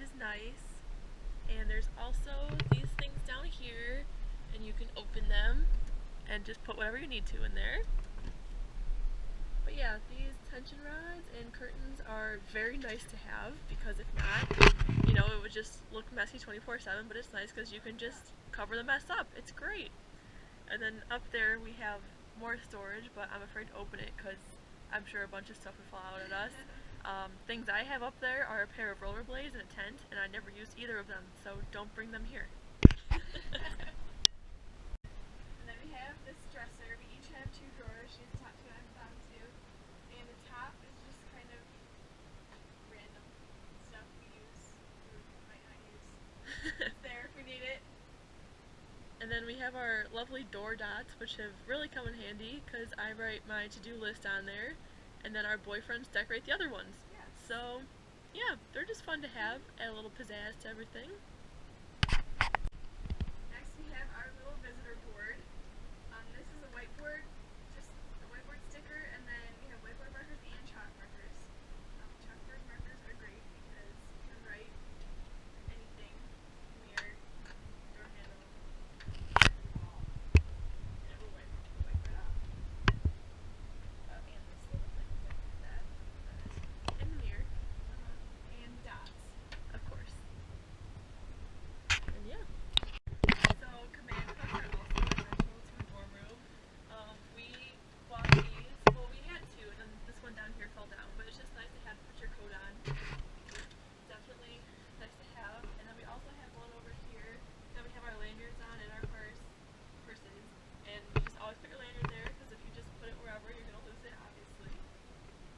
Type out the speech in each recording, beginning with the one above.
is nice. And there's also these things down here, and you can open them and just put whatever you need to in there. But yeah, these tension rods and curtains are very nice to have, because if not, you know, it would just look messy 24/7, but it's nice because you can just cover the mess up. It's great. And then up there we have more storage, but I'm afraid to open it because I'm sure a bunch of stuff would fall out at us. Things I have up there are a pair of rollerblades and a tent, and I never used either of them, so don't bring them here. And then we have this dresser. We each have 2 drawers. She has the top 2 and the bottom 2. And the top is just kind of random stuff we use or might not use. It's there if we need it. And then we have our lovely door dots, which have really come in handy because I write my to-do list on there, and then our boyfriends decorate the other ones. Yes. So, yeah, they're just fun to have, add a little pizzazz to everything. Next we have our little visitor board. This is a whiteboard, just a whiteboard sticker, and then we have whiteboard markers and chalk markers. Chalkboard markers are great because you can write anything, mirror, door handle, wall, and it will wipe right off. And this little thing like that. In the mirror, And dots. of course. And yeah. So command hooks are also essential to a dorm room. We bought these, well we had 2, and then this one down here fell down, but it's just nice to have to put your coat on. Definitely nice to have. And then we also have one over here. Then we have our lanyards on and our purses. And you just always put your lanyard there, because if you just put it wherever, you're going to lose it, obviously.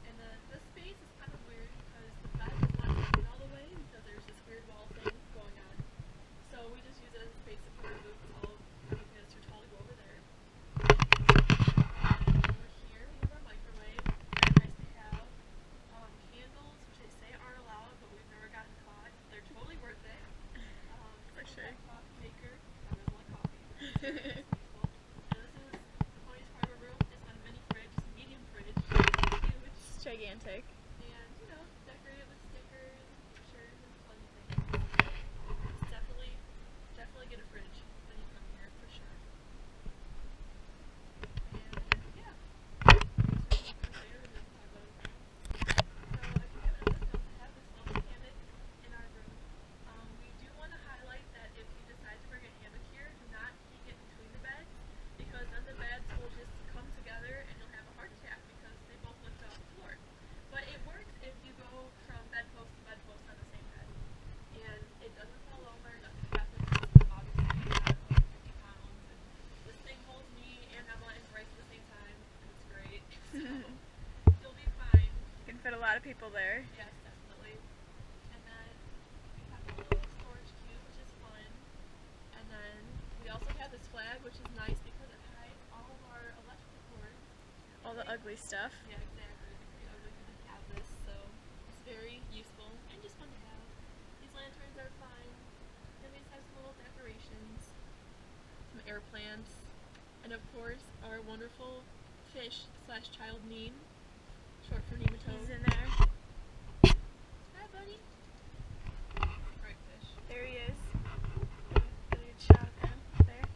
And then this space is kind of weird because the bed is not open all the way because there's this weird wall thing going on. So we just use it as a space to put our boots all anything that's too tall to go over there. And over here we have our microwave. Very nice to have. Candles, which they say aren't allowed, but we've never gotten caught. They're totally worth it. For sure. Coffee maker. I really like coffee. And this is the funniest part of our room. It's not a mini fridge, it's a medium fridge. It's huge. It's gigantic. And, you know, decorate it with stickers and pictures and fun things. It's definitely get a fridge when you come here, for sure. And, yeah. So, if you haven't noticed, we also have this lovely hammock in our room. We do want to highlight that if you decide to bring a hammock here, do not keep it between the beds, because then the beds will just come together and you'll have a heart attack because they both lift off the floor. But it works if you go from bedpost to bedpost on the same bed. And it doesn't fall over, nothing happens. Obviously, I'm like 50 pounds, and this thing holds me and Emma and Bryce at the same time, and it's great. So, you'll be fine. You can fit a lot of people there. Yes, definitely. And then we have a little storage cube, which is fun. And then we also have this flag, which is nice because it hides all of our electrical cords. All the ugly stuff. Yeah, exactly. It'd be pretty ugly if we didn't have this, so it's very useful and just fun to have. These lanterns are fun. Then we just have some little decorations, some air plants, and of course our wonderful fish / child Neem, short for nematode. He's in there. Hi, buddy. Great fish. There he is. Get a good shot of him there.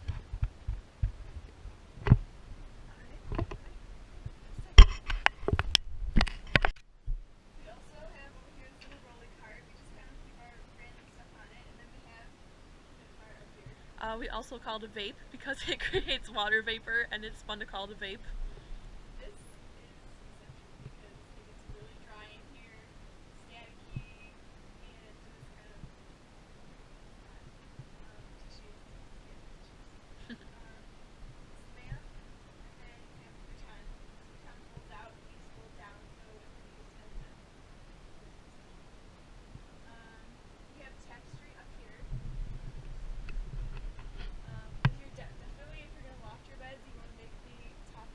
We also have over here this little rolling cart. We just kind of keep our random stuff on it, and then we have the cart up here. We also call it a vape because it creates water vapor, and it's fun to call it a vape. This is essential because it gets really dry in here, staticky, and it's kind of tissues, skin tissues. Spam, and then you have futon. Futon folds out, and these fold down, so it can be used as a we have tapestry up here. If you're definitely, if you're gonna loft your beds, you want to make the top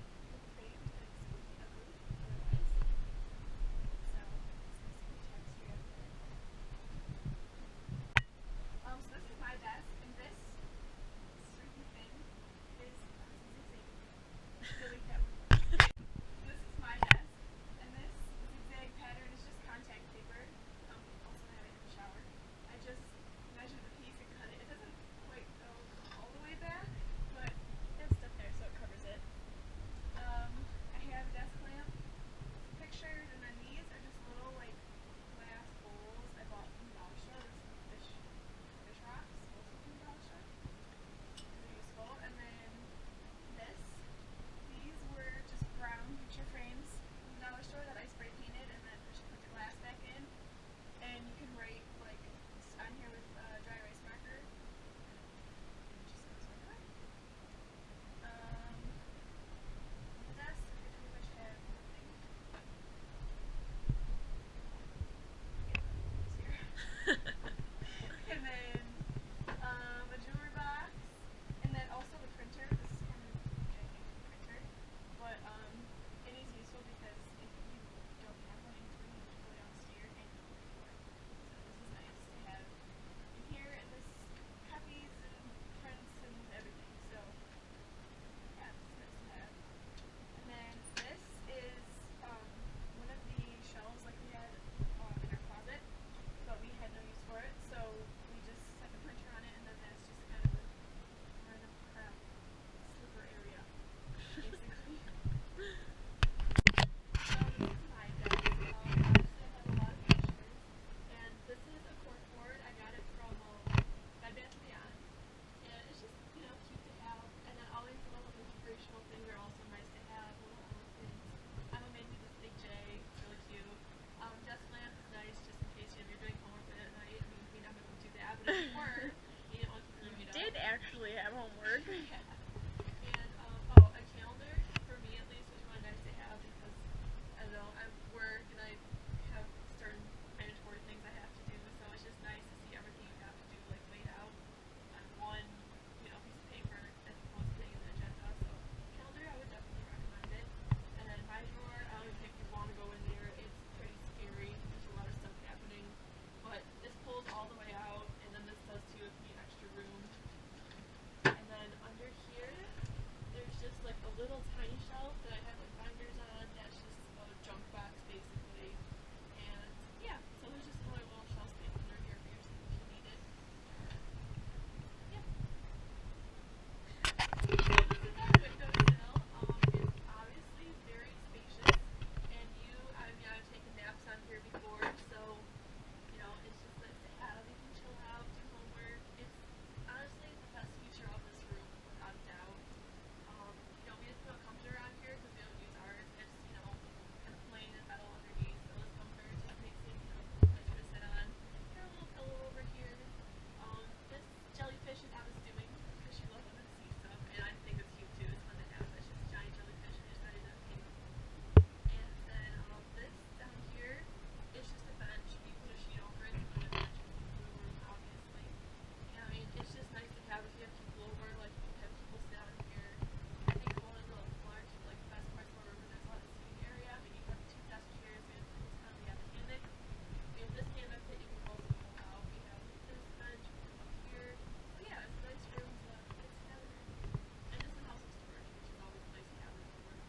work. Yeah. And a calendar for me at least was really nice to have because I don't know, I work and I have certain mandatory things I have to do, so it's just nice to see everything you have to do like laid out on one, piece of paper as opposed to being an agenda. So calendar, I would definitely recommend it. And then my drawer, I don't even think you want to go in there. It's pretty scary. There's a lot of stuff happening, but this pulls all the way out, and then this does too if you need extra room. And then under here, there's just like a little tiny shelf that I have like binders on. That's just a junk box basically. And yeah, so there's just another little shelf space under here for your stuff if you need it. Yeah. So this is our windowsill. It's obviously very spacious, and I've taken naps on here before, so it's just nice to have. You can chill out, do homework. It's honestly the best feature of this room, without a doubt. We just feel comfortable around here because we don't use ours. It's, kind of plain and metal underneath, so this comfort just makes it, nicer to sit on. Got a little pillow over here. This jellyfish is Emma's doing because she loves to see stuff, and I think it's cute too. It's fun to have. It's just a giant jellyfish and decided to pink. And then this down here is just a bench. You put a sheet over it to put a bench in the blue room, obviously. And I mean, it's just nice to have if you have people over, like you have people sit out here. I think one of the large, like best parts of our room is there's a lot of seating area. I mean, you have 2 desk chairs, we have this kind of we have a hammock. We have this hammock that you can roll people out. We have this bench up here. So yeah, it's a nice room to get together in. And this is also storage, which is always nice to have in the room.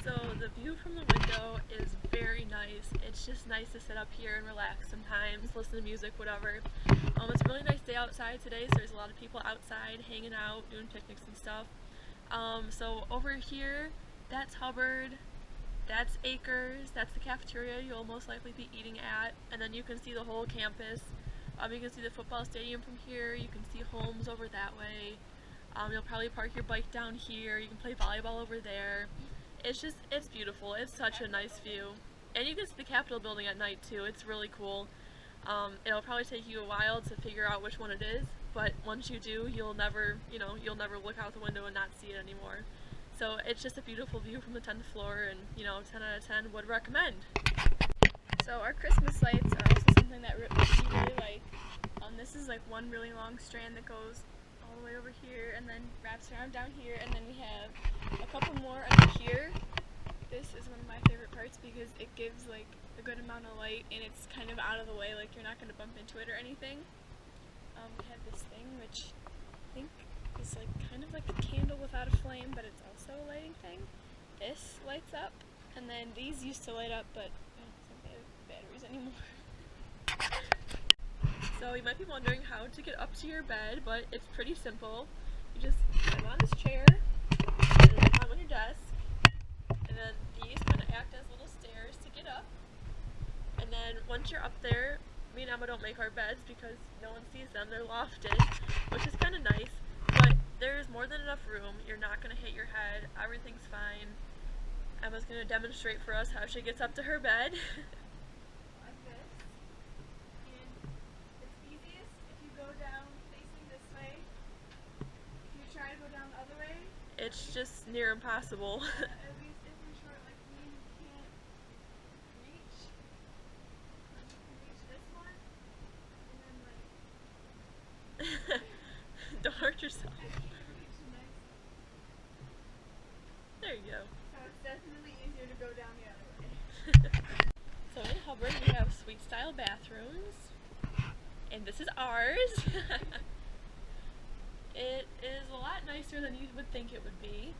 So the view from the window is very nice. It's just nice to sit up here and relax sometimes, listen to music, whatever. It's a really nice day outside today, so there's a lot of people outside hanging out, doing picnics and stuff. So over here, that's Hubbard, that's Acres, that's the cafeteria you'll most likely be eating at, and then you can see the whole campus. You can see the football stadium from here, you can see homes over that way. You'll probably park your bike down here, you can play volleyball over there. It's beautiful. It's such a nice view. And you can see the Capitol building at night too. It's really cool. It'll probably take you a while to figure out which one it is, but once you do, you'll never look out the window and not see it anymore. So it's just a beautiful view from the 10th floor, and 10 out of 10 would recommend. So our Christmas lights are also something that we really like. This is like one really long strand that goes all the way over here and then wraps around down here, and then we have a couple more under here. This is one of my favorite parts because it gives like a good amount of light and it's kind of out of the way, like you're not going to bump into it or anything. We have this thing which I think is like kind of like a candle without a flame, but it's also a lighting thing. This lights up, and then these used to light up, but I don't think they have batteries anymore. So you might be wondering how to get up to your bed, but it's pretty simple. You just climb on this chair, and then climb on your desk, and then these kind of act as little stairs to get up. And then once you're up there, me and Emma don't make our beds because no one sees them. They're lofted, which is kind of nice, but there's more than enough room. You're not going to hit your head. Everything's fine. Emma's going to demonstrate for us how she gets up to her bed. Like this. And it's easiest if you go down facing this way. If you try to go down the other way, It's just near impossible. at least if you're short like me, you can't reach. You can reach this one, and then like Don't hurt yourself. I can't reach the next. There you go. So it's definitely easier to go down the other way. So in Hubbard we have suite style bathrooms, and this is ours. It is a lot nicer than you would think it would be,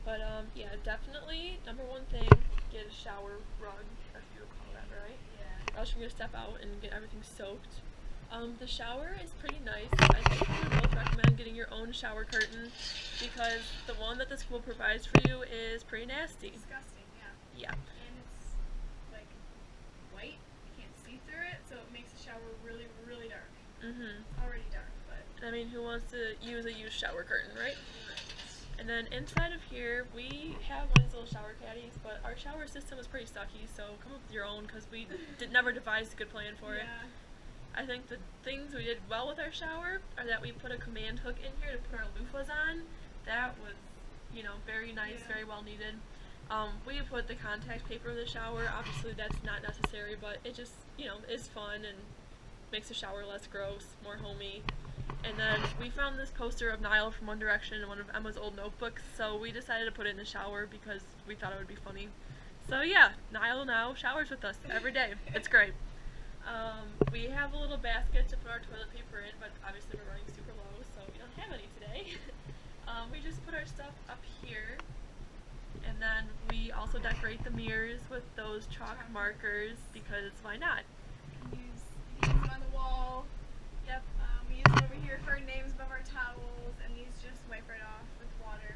but yeah, definitely number one thing, get a shower rug, if you would call that, right? Yeah. Or else you're gonna step out and get everything soaked. The shower is pretty nice. I think we would both recommend getting your own shower curtain because the one that the school provides for you is pretty nasty. Disgusting, yeah. Yeah. And it's like white. You can't see through it, so it makes the shower really, really dark. Mhm. It's already dark, but I mean, who wants to use a used shower curtain, right? And then inside of here, we have one of these little shower caddies, but our shower system is pretty sucky, so come up with your own because we never devised a good plan for it. yeah. I think the things we did well with our shower are that we put a command hook in here to put our loofahs on. That was, very nice, Yeah. very well needed. We put the contact paper in the shower. Obviously, that's not necessary, but it just, is fun and makes the shower less gross, more homey. And then we found this poster of Niall from One Direction in one of Emma's old notebooks, so we decided to put it in the shower because we thought it would be funny. So yeah, Niall now showers with us every day. It's great. We have a little basket to put our toilet paper in, but obviously we're running super low, so we don't have any today. We just put our stuff up here, and then we also decorate the mirrors with those chalk markers because why not? You can use them on the wall. Yep. We use them over here for our names above our towels, and these just wipe right off with water.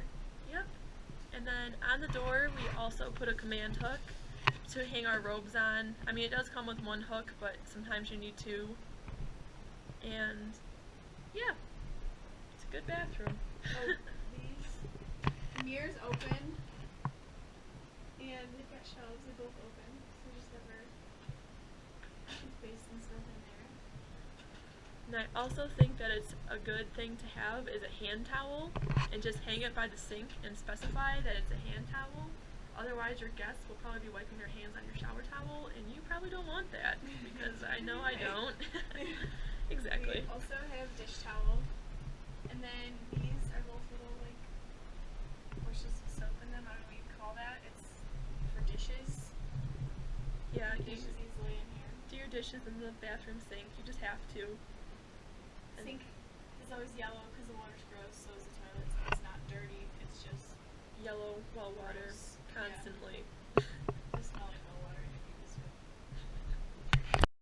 Yep. And then on the door, we also put a command hook to hang our robes on. I mean, it does come with one hook, but sometimes you need two. And yeah, it's a good bathroom. Oh, these mirrors open, and they've got shelves. They both open, so just never toothpaste and stuff in there. And I also think that it's a good thing to have is a hand towel, and just hang it by the sink and specify that it's a hand towel. Otherwise, your guests will probably be wiping their hands on your shower towel, and you probably don't want that because I know I don't. Exactly. We also have dish towel, and then these are both little bushes of soap in them. I don't know what you call that. It's for dishes. Yeah, You dishes easily in here. do your dishes in the bathroom sink. You just have to. And Sink is always yellow because the water's gross. So is the toilet. So it's not dirty. It's just yellow well water gross. constantly. Yeah.